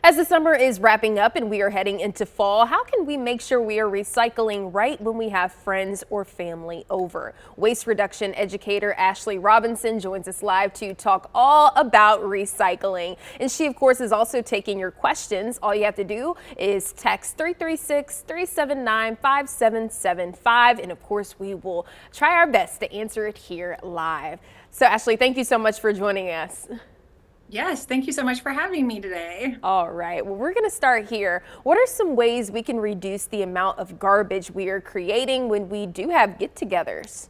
As the summer is wrapping up and we are heading into fall, how can we make sure we are recycling right when we have friends or family over? Waste reduction educator Ashley Robinson joins us live to talk all about recycling. And she, of course, is also taking your questions. All you have to do is text 336-379-5775. And of course, we will try our best to answer it here live. So Ashley, thank you so much for joining us. Yes, thank you so much for having me today. All right, well, we're going to start here. What are some ways we can reduce the amount of garbage we are creating when we do have get-togethers?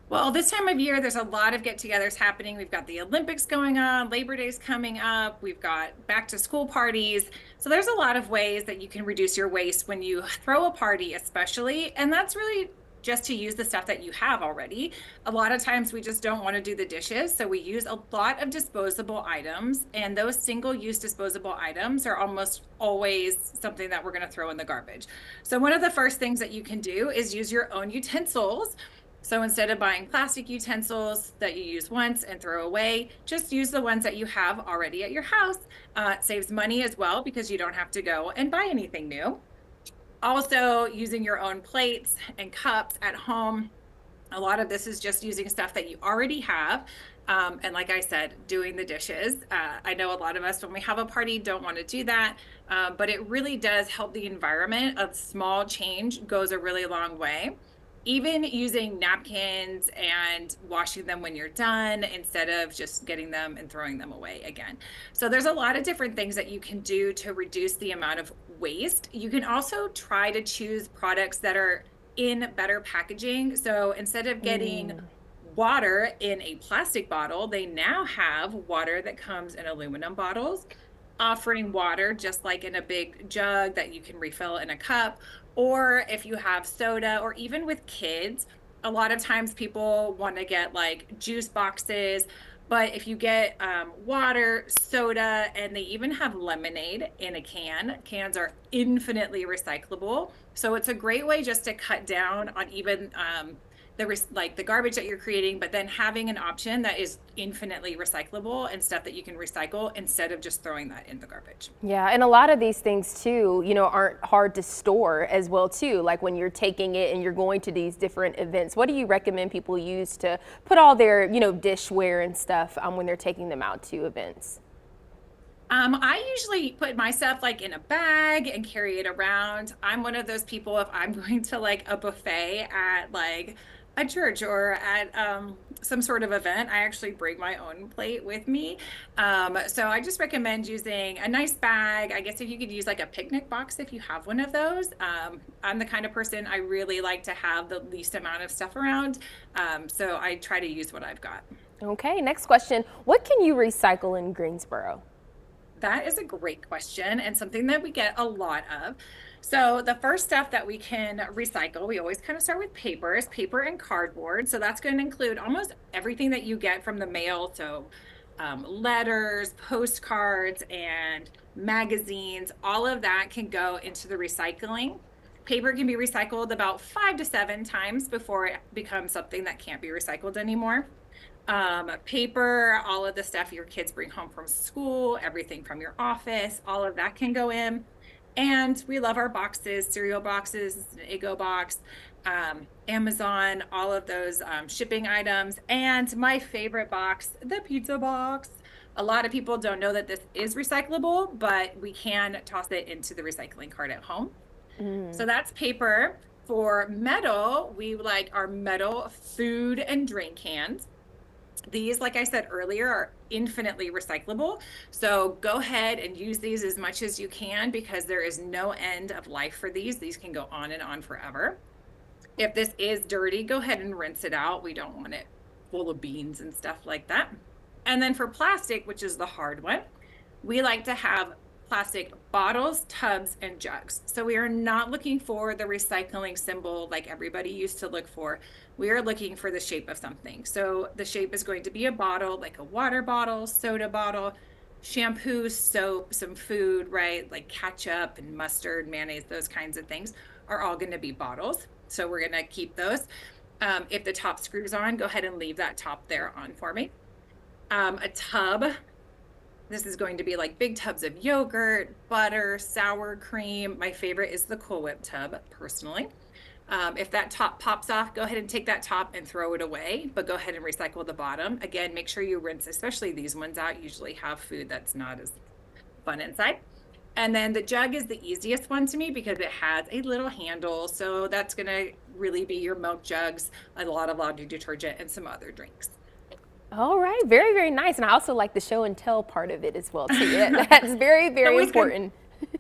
Well, this time of year, there's a lot of get-togethers happening. We've got the Olympics going on, Labor Day's coming up, we've got back-to-school parties. So there's a lot of ways that you can reduce your waste when you throw a party, especially, and that's really just to use the stuff that you have already. A lot of times we just don't want to do the dishes, so we use a lot of disposable items, and those single-use disposable items are almost always something that we're going to throw in the garbage. So one of the first things that you can do is use your own utensils. So instead of buying plastic utensils that you use once and throw away, just use the ones that you have already at your house. It saves money as well because you don't have to go and buy anything new. Also, using your own plates and cups at home. A lot of this is just using stuff that you already have. And like I said, doing the dishes. I know a lot of us, when we have a party, don't want to do that. But it really does help the environment. A small change goes a really long way. Even using napkins and washing them when you're done instead of just getting them and throwing them away again. So there's a lot of different things that you can do to reduce the amount of waste. You can also try to choose products that are in better packaging. So instead of getting water in a plastic bottle, they now have water that comes in aluminum bottles, offering water just like in a big jug that you can refill in a cup. Or if you have soda, or even with kids, a lot of times people want to get like juice boxes. But if you get water, soda, and they even have lemonade in a can, cans are infinitely recyclable. So it's a great way just to cut down on even the garbage that you're creating, but then having an option that is infinitely recyclable and stuff that you can recycle instead of just throwing that in the garbage. Yeah, and a lot of these things too, aren't hard to store as well too. Like when you're taking it and you're going to these different events, what do you recommend people use to put all their, dishware and stuff when they're taking them out to events? I usually put my stuff like in a bag and carry it around. I'm one of those people, if I'm going to like a buffet at like a church or at some sort of event, I actually bring my own plate with me. So I just recommend using a nice bag. I guess if you could use like a picnic box if you have one of those. I'm the kind of person, I really like to have the least amount of stuff around. So I try to use what I've got. Okay, next question. What can you recycle in Greensboro? That is a great question and something that we get a lot of. So the first stuff that we can recycle, we always kind of start with paper and cardboard. So that's going to include almost everything that you get from the mail. So letters, postcards, and magazines, all of that can go into the recycling. Paper can be recycled about 5 to 7 times before it becomes something that can't be recycled anymore. Paper, all of the stuff your kids bring home from school, everything from your office, all of that can go in. And we love our boxes, cereal boxes, an Eggo box, Amazon, all of those shipping items. And my favorite box, the pizza box. A lot of people don't know that this is recyclable, but we can toss it into the recycling cart at home. So that's paper. For metal, we like our metal food and drink cans. These, like I said earlier, are infinitely recyclable. So go ahead and use these as much as you can because there is no end of life for these. These can go on and on forever. If this is dirty, go ahead and rinse it out. We don't want it full of beans and stuff like that. And then for plastic, which is the hard one, we like to have plastic bottles, tubs, and jugs. So we are not looking for the recycling symbol like everybody used to look for. We are looking for the shape of something. So the shape is going to be a bottle, like a water bottle, soda bottle, shampoo, soap, some food, right? Like ketchup and mustard, mayonnaise, those kinds of things are all going to be bottles. So we're going to keep those. If the top screws on, go ahead and leave that top there on for me. A tub This is going to be like big tubs of yogurt, butter, sour cream. My favorite is the Cool Whip tub, personally. If that top pops off, go ahead and take that top and throw it away, but go ahead and recycle the bottom. Again, make sure you rinse, especially these ones out, usually have food that's not as fun inside. And then the jug is the easiest one to me because it has a little handle. So that's going to really be your milk jugs, a lot of laundry detergent, and some other drinks. All right, very, very nice. And I also like the show and tell part of it as well, too. That's very, very important.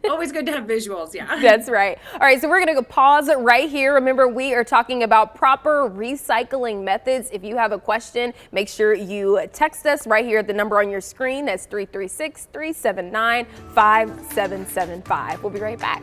Always good to have visuals, yeah. That's right. All right, so we're going to pause it right here. Remember, we are talking about proper recycling methods. If you have a question, make sure you text us right here at the number on your screen. That's 336-379-5775. We'll be right back.